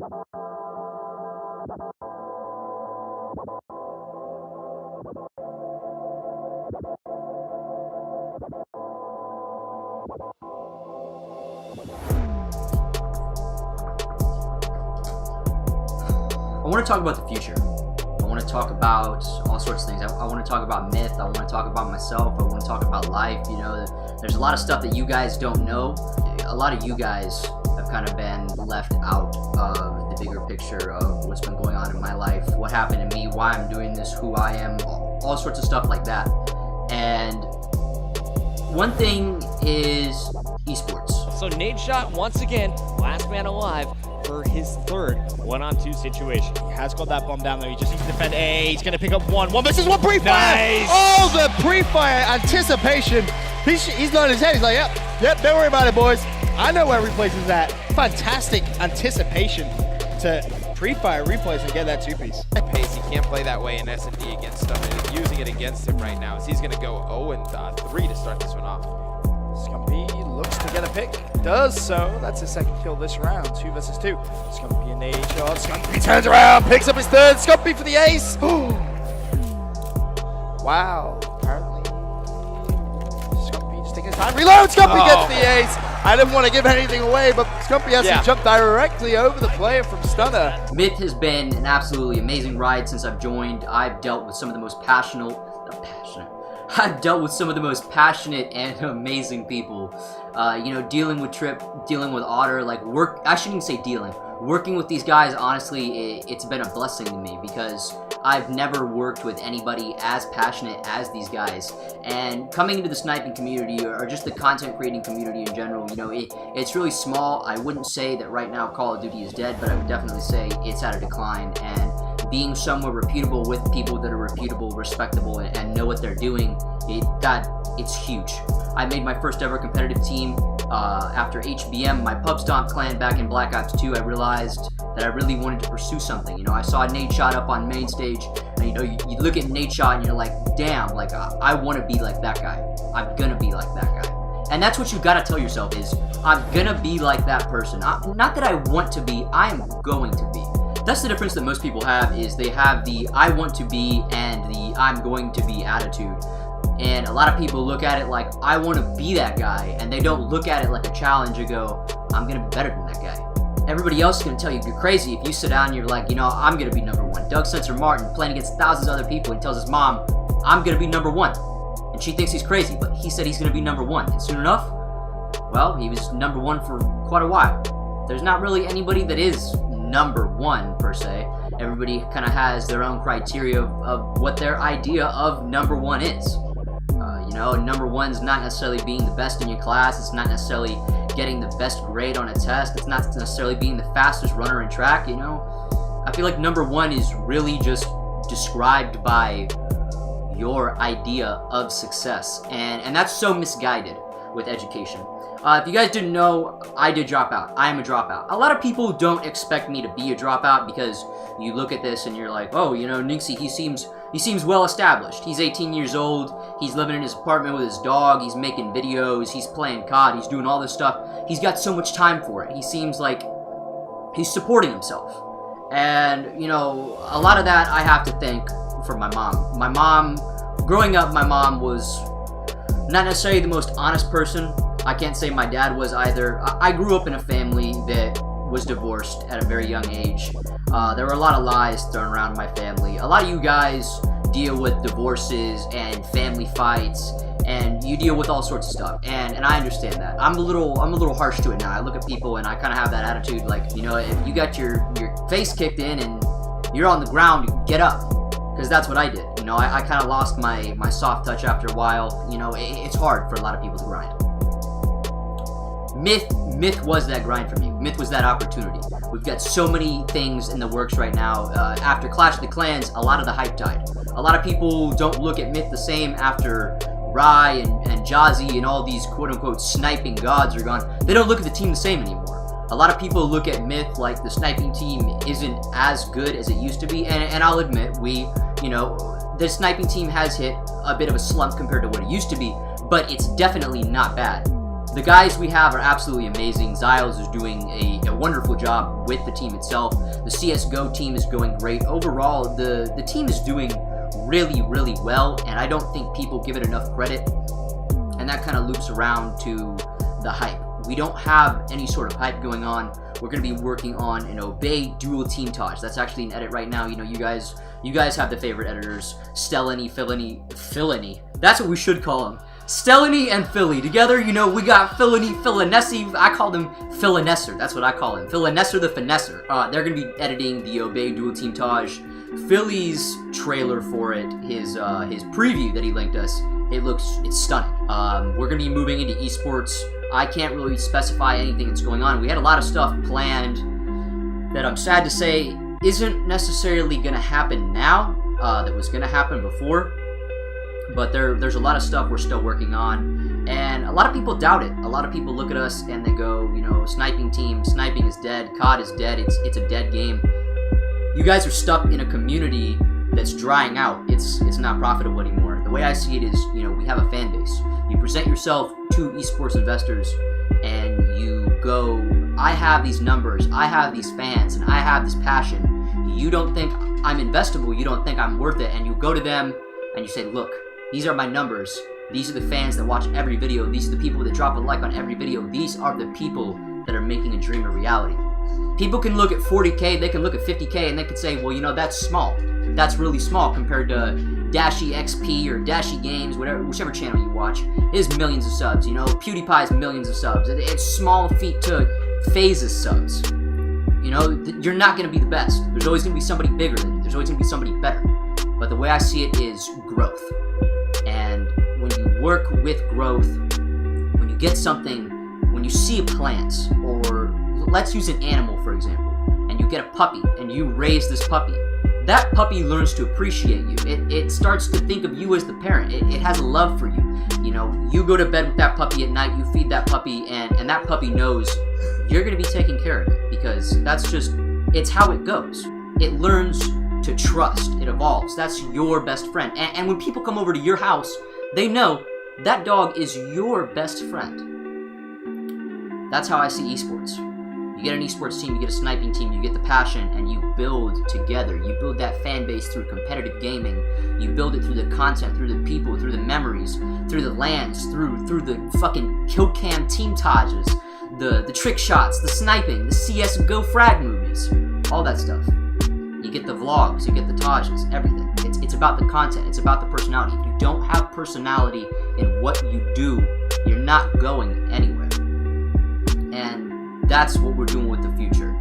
I want to talk about the future. I want to talk about all sorts of things. I want to talk about myth. I want to talk about myself. I want to talk about life. You know, there's a lot of stuff that you guys don't know. A lot of you guys have kind of been left out of the bigger picture of what's been going on in my life, what happened to me, why I'm doing this, who I am, all sorts of stuff like that. And one thing is eSports. So Nadeshot, once again, last man alive for his third one-on-two situation. He has got that bomb down there. He just needs to defend A. He's going to pick up one versus one pre-fire. Nice. Oh, the pre-fire anticipation. He's nodding his head. He's like, yep, don't worry about it, boys. I know where replays is at. Fantastic anticipation to pre-fire replays and get that two-piece. Pace, he can't play that way in S&D against them, and using it against him right now. So he's going to go 0-3 to start this one off. Scumpy looks to get a pick. Does so. That's his second kill this round. 2 versus 2. Scumpy and Nade shot. Scumpy turns around, picks up his third. Scumpy for the ace. Wow. Apparently, Scumpy just taking his time. Reload. Scumpy gets the ace. I didn't want to give anything away, but Scumpy has to jump directly over the player from Stunner. Myth has been an absolutely amazing ride since I've joined. I've dealt with some of the most I've dealt with some of the most passionate and amazing people. You know, dealing with Trip, dealing with Otter, like I shouldn't say dealing. Working with these guys, honestly, it's been a blessing to me because I've never worked with anybody as passionate as these guys. And coming into the sniping community or just the content creating community in general, you know, it's really small. I wouldn't say that right now Call of Duty is dead, but I would definitely say it's at a decline. And being somewhere reputable with people that are reputable, respectable, and know what they're doing, it's huge. I made my first ever competitive team after HBM, my Pub Stomp clan back in Black Ops 2. I realized that I really wanted to pursue something. You know, I saw Nadeshot up on main stage, and you know, you look at Nadeshot and you're like, damn, like I want to be like that guy. I'm gonna be like that guy. And that's what you gotta tell yourself is, I'm gonna be like that person. Not that I want to be, I am going to be. That's the difference that most people have, is they have the I want to be and the I'm going to be attitude. And a lot of people look at it like, I want to be that guy, and they don't look at it like a challenge and go, I'm going to be better than that guy. Everybody else is going to tell you you're crazy if you sit down and you're like, you know, I'm going to be number one. Doug Sensor Martin playing against thousands of other people and tells his mom, I'm going to be number one. And she thinks he's crazy, but he said he's going to be number one. And soon enough, well, he was number one for quite a while. There's not really anybody that is number one per se. Everybody kind of has their own criteria of what their idea of number one is. You know, number one's not necessarily being the best in your class. It's not necessarily getting the best grade on a test. It's not necessarily being the fastest runner in track, you know. I feel like number one is really just described by your idea of success. And that's so misguided with education. If you guys didn't know, I did drop out. I am a dropout. A lot of people don't expect me to be a dropout because you look at this and you're like, oh, you know, Nixie, he seems well established. He's 18 years old. He's living in his apartment with his dog. He's making videos. He's playing COD. He's doing all this stuff. He's got so much time for it. He seems like he's supporting himself. And, you know, a lot of that I have to thank for my mom. My mom, growing up, my mom was not necessarily the most honest person. I can't say my dad was either. I grew up in a family that was divorced at a very young age. There were a lot of lies thrown around my family. A lot of you guys deal with divorces and family fights, and you deal with all sorts of stuff. And I understand that. I'm a little harsh to it now. I look at people and I kind of have that attitude, like, you know, if you got your face kicked in and you're on the ground, get up, because that's what I did. You know, I kind of lost my soft touch after a while. You know, it's hard for a lot of people to grind. Myth was that grind for me. Myth was that opportunity. We've got so many things in the works right now. After Clash of the Clans, a lot of the hype died. A lot of people don't look at Myth the same after Rai and Jazzy and all these quote-unquote sniping gods are gone. They don't look at the team the same anymore. A lot of people look at Myth like the sniping team isn't as good as it used to be, and I'll admit, the sniping team has hit a bit of a slump compared to what it used to be, but it's definitely not bad. The guys we have are absolutely amazing. Zyles is doing a wonderful job with the team itself. The CSGO team is going great. Overall, the team is doing really, really well, and I don't think people give it enough credit, and that kind of loops around to the hype. We don't have any sort of hype going on. We're going to be working on an Obey dual Dualtage. That's actually an edit right now. You know, you guys have the favorite editors, Stellany, Philany. That's what we should call them. Stellany and Philly. Together, you know, we got Philany, Philanessi. I call him Philanesser. That's what I call him. Philanesser the Finesser. They're going to be editing the Obey dual Dualtage. Philly's trailer for it, his preview that he linked us, it's stunning. We're going to be moving into eSports. I can't really specify anything that's going on. We had a lot of stuff planned that I'm sad to say isn't necessarily going to happen now, that was going to happen before. But there's a lot of stuff we're still working on, and a lot of people doubt it. A lot of people look at us and they go, you know, sniping team, sniping is dead, COD is dead, it's a dead game. You guys are stuck in a community that's drying out. It's not profitable anymore. The way I see it is, you know, we have a fan base. You present yourself to esports investors and you go, I have these numbers, I have these fans, and I have this passion. You don't think I'm investable, you don't think I'm worth it, and you go to them and you say, look, these are my numbers. These are the fans that watch every video. These are the people that drop a like on every video. These are the people that are making a dream a reality. People can look at 40K, they can look at 50K, and they could say, well, you know, that's small. That's really small compared to Dashy XP or Dashy Games, whichever channel you watch. It is millions of subs, you know. PewDiePie's millions of subs. It's small feat to FaZe's subs. You know, you're not going to be the best. There's always going to be somebody bigger than you. There's always going to be somebody better. But the way I see it is growth. And when you work with growth, when you get something, when you see a plant, or let's use an animal for example, and you get a puppy and you raise this puppy, that puppy learns to appreciate you. It starts to think of you as the parent. It has a love for you. You know, you go to bed with that puppy at night, you feed that puppy, and that puppy knows you're going to be taking care of it, because that's just, it's how it goes. It learns to trust. It evolves. That's your best friend. And when people come over to your house, they know that dog is your best friend. That's how I see esports. You get an esports team, you get a sniping team, you get the passion, and you build together. You build that fan base through competitive gaming. You build it through the content, through the people, through the memories, through the lands, through the fucking kill cam team tages, the trick shots, the sniping, the CSGO frag movies, all that stuff. You get the vlogs, you get the tages, everything. It's about the content, it's about the personality. If you don't have personality in what you do, you're not going anywhere. And that's what we're doing with the future.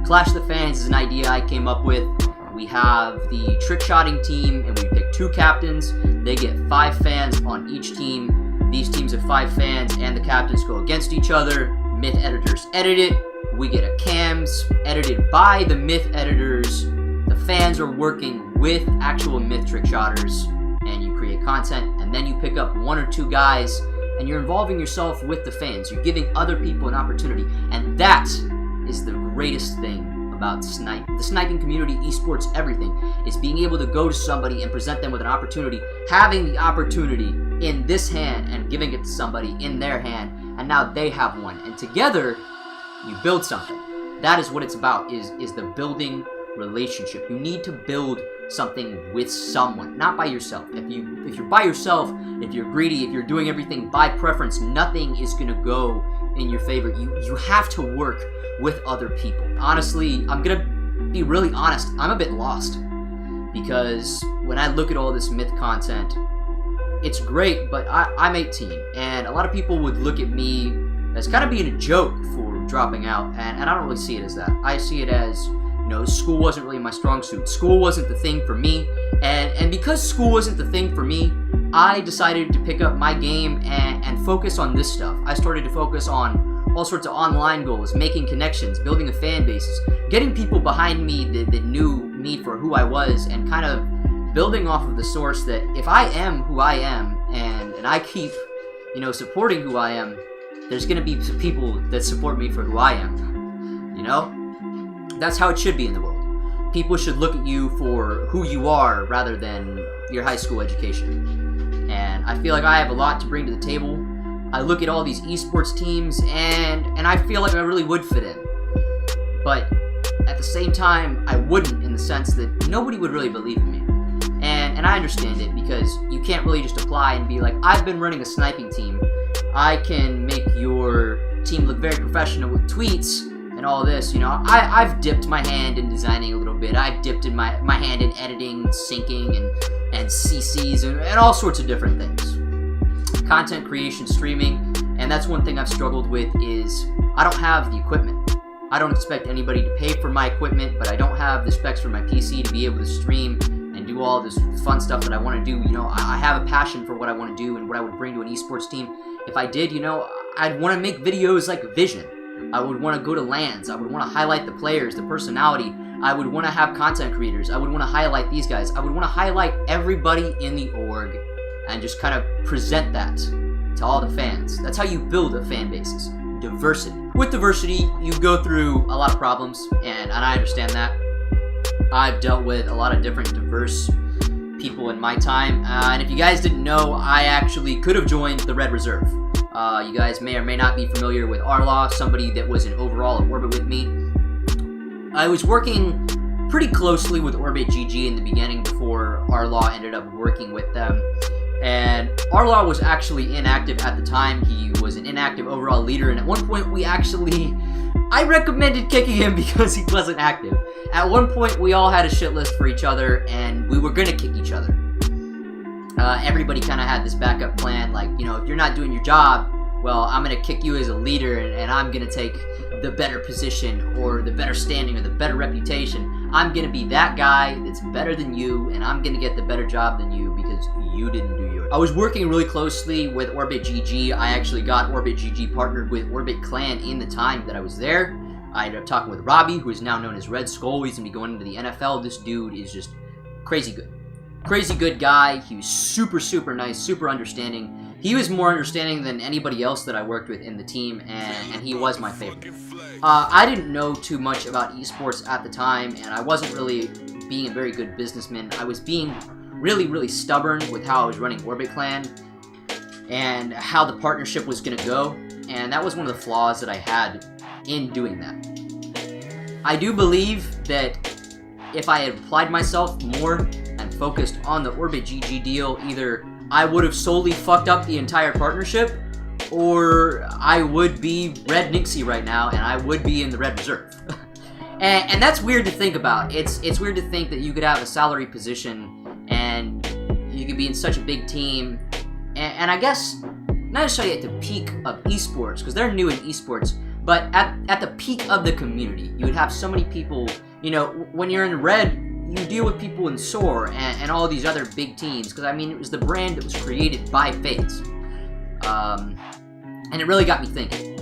Clash the Fans is an idea I came up with. We have the trick shotting team, and we pick 2 captains. They get 5 fans on each team. These teams have 5 fans, and the captains go against each other. Myth editors edit it. We get a cams edited by the Myth editors. The fans are working with actual Myth trick shotters, and you create content, and then you pick up 1 or 2 guys, and you're involving yourself with the fans. You're giving other people an opportunity, and that is the greatest thing about the sniping community, esports, everything, is being able to go to somebody and present them with an opportunity, having the opportunity in this hand and giving it to somebody in their hand, and now they have one, and together you build something. That is what it's about, is the building relationship. You need to build something with someone, not by yourself. If you're by yourself, if you're greedy, if you're doing everything by preference, nothing is gonna go in your favor. You have to work with other people. Honestly, I'm gonna be really honest, I'm a bit lost, because when I look at all this Myth content, it's great, but I'm 18, and a lot of people would look at me as kind of being a joke for dropping out, and I don't really see it as that. I see it as, you know, school wasn't really my strong suit. School wasn't the thing for me, and because school wasn't the thing for me, I decided to pick up my game and focus on this stuff. I started to focus on all sorts of online goals, making connections, building a fan bases, getting people behind me that knew me for who I was, and kind of building off of the source that if I am who I am, and I keep, you know, supporting who I am, there's gonna be people that support me for who I am, you know? That's how it should be in the world. People should look at you for who you are rather than your high school education. And I feel like I have a lot to bring to the table. I look at all these esports teams, and I feel like I really would fit in. But at the same time, I wouldn't, in the sense that nobody would really believe in me. And I understand it, because you can't really just apply and be like, I've been running a sniping team. I can make your team look very professional with tweets and all this. You know, I've dipped my hand in designing a little bit. I've dipped in my hand in editing, syncing, and CCs, and all sorts of different things. Content creation, streaming, and that's one thing I've struggled with is I don't have the equipment. I don't expect anybody to pay for my equipment, but I don't have the specs for my PC to be able to stream and do all this fun stuff that I want to do. You know, I have a passion for what I want to do and what I would bring to an esports team. If I did, you know, I'd want to make videos like Vision. I would want to go to LANs. I would want to highlight the players, the personality. I would want to have content creators. I would want to highlight these guys. I would want to highlight everybody in the org and just kind of present that to all the fans. That's how you build a fan base. Diversity. With diversity, you go through a lot of problems, and I understand that. I've dealt with a lot of different diverse people in my time, and if you guys didn't know, I actually could have joined the Red Reserve. You guys may or may not be familiar with Arlaw, somebody that was an overall at Orbit with me. I was working pretty closely with Orbit GG in the beginning before Arlaw ended up working with them. And Arlaw was actually inactive at the time. He was an inactive overall leader, and at one point I recommended kicking him because he wasn't active. At one point, we all had a shit list for each other, and we were gonna kick each other. Everybody kind of had this backup plan, like, you know, if you're not doing your job, well, I'm gonna kick you as a leader, and I'm gonna take the better position, or the better standing, or the better reputation. I'm gonna be that guy that's better than you, and I'm gonna get the better job than you because you didn't do yours. I was working really closely with Orbit GG. I actually got Orbit GG partnered with Orbit Clan in the time that I was there. I ended up talking with Robbie, who is now known as Red Skull. He's gonna be going into the NFL. This dude is just crazy good. Crazy good guy. He was super, super nice, super understanding. He was more understanding than anybody else that I worked with in the team, and he was my favorite. I didn't know too much about esports at the time, and I wasn't really being a very good businessman. I was being really, really stubborn with how I was running Orbit Clan and how the partnership was going to go, and that was one of the flaws that I had in doing that. I do believe that if I had applied myself more and focused on the Orbit GG deal, either I would have solely fucked up the entire partnership, or I would be Red Nixie right now, and I would be in the Red Reserve. and that's weird to think about. It's weird to think that you could have a salary position, and you could be in such a big team, and I guess, not necessarily at the peak of esports, because they're new in esports, but at the peak of the community, you would have so many people. You know, when you're in Red, you deal with people in SOAR and all these other big teams, because I mean, it was the brand that was created by FaZe. And it really got me thinking.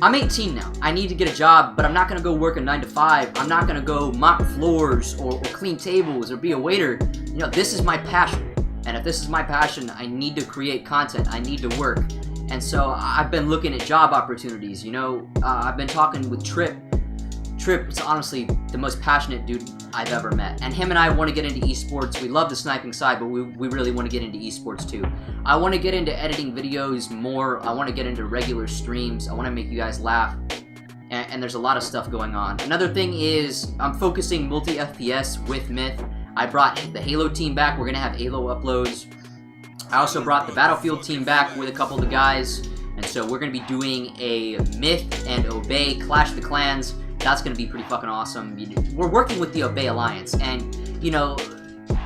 I'm 18 now. I need to get a job, but I'm not going to go work a 9 to 5. I'm not going to go mop floors or clean tables or be a waiter. You know, this is my passion. And if this is my passion, I need to create content. I need to work. And so I've been looking at job opportunities. You know, I've been talking with Trip. Trip is honestly the most passionate dude I've ever met. And him and I want to get into esports. We love the sniping side, but we really want to get into esports too. I want to get into editing videos more. I want to get into regular streams. I want to make you guys laugh. And there's a lot of stuff going on. Another thing is I'm focusing multi-FPS with Myth. I brought the Halo team back. We're going to have Halo uploads. I also brought the Battlefield team back with a couple of the guys. And so we're going to be doing a Myth and Obey Clash the Clans. That's going to be pretty fucking awesome. We're working with the Obey Alliance, and, you know,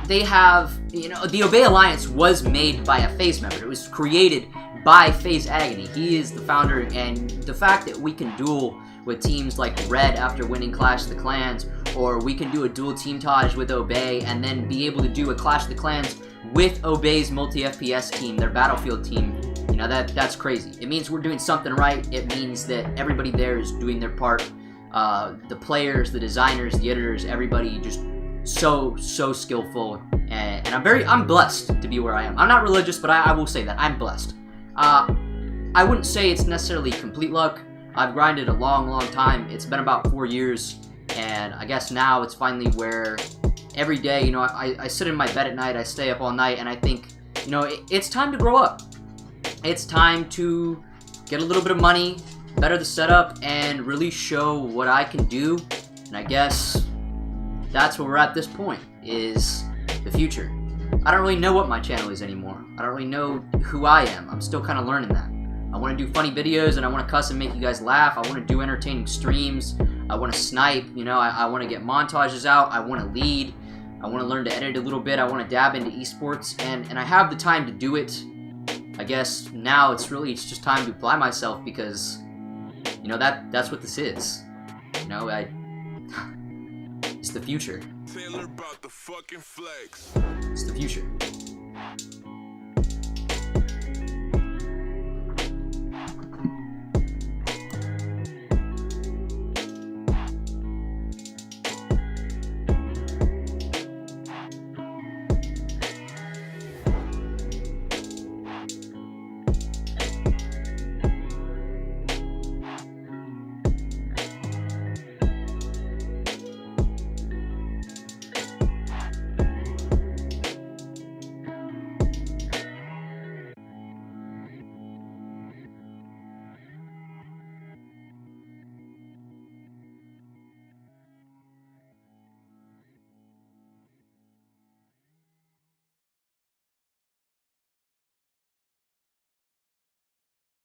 they have, you know, the Obey Alliance was made by a FaZe member. It was created by FaZe Agony. He is the founder, and the fact that we can duel with teams like Red after winning Clash of the Clans, or we can do a dual teamtage with Obey, and then be able to do a Clash of the Clans with Obey's multi-FPS team, their Battlefield team, you know, that's crazy. It means we're doing something right. It means that everybody there is doing their part. The players, the designers, the editors, everybody just so skillful, and I'm blessed to be where I am. I'm not religious, but I will say that I'm blessed. I wouldn't say it's necessarily complete luck. I've grinded a long time. It's been about 4 years, and I guess now it's finally where every day, you know, I sit in my bed at night, I stay up all night, and I think, you know, it's time to grow up. it's time to get a little bit of money, better the setup, and really show what I can do. And I guess that's where we're at this point, is the future. I don't really know what my channel is anymore. I don't really know who I am. I'm still kind of learning that. I want to do funny videos, and I want to cuss and make you guys laugh. I want to do entertaining streams. I want to snipe, you know, I want to get montages out. I want to lead. I want to learn to edit a little bit. I want to dab into esports, and I have the time to do it. I guess now it's just time to apply myself, because, you know, that's what this is. You know, it's the future. It's the future.